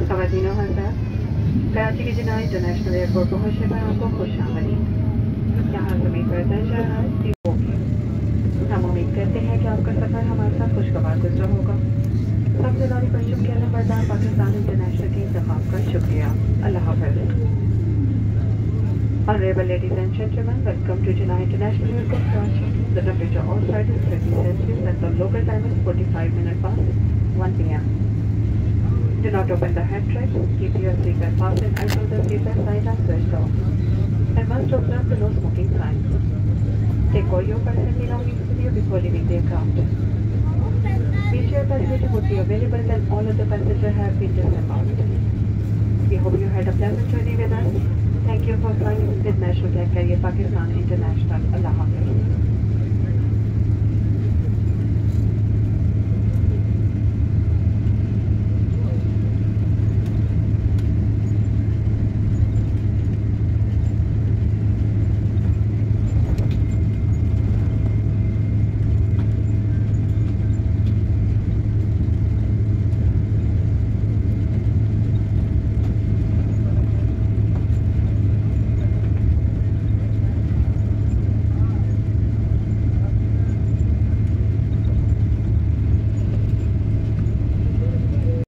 ख़वातीन और हज़रात, कराची के जिन्ना इंटरनेशनल एयरपोर्ट पहुँचने पर आपको खुश आमदीद। यहाँ ज़मीन पर तय जहाज़ हम उम्मीद करते हैं कि आपका सफ़र हमारे साथ खुशगवार गुजरा होगा। सबसे बड़ी पश्चिम के नंबरदार पाकिस्तान इंटरनेशनल के इंतखाब का शुक्रिया। अल्लाह हाफ़िज़। Honorable ladies and gentlemen, welcome to Jinnah International Airport, Karachi. The temperature outside is 30 Celsius and the local time is 45 minutes past 1 p.m. Do not open the hand traps, keep your seatbelt fastened until the seatbelt sign is switched off, and must observe the no smoking sign. Take all your personal belongings with you before leaving the aircraft. Wheelchair facility would be available when all other passengers have been disembarked. We hope you had a pleasant journey with us. Thank you for flying with National Air Carrier Pakistan International. Allah Hafiz.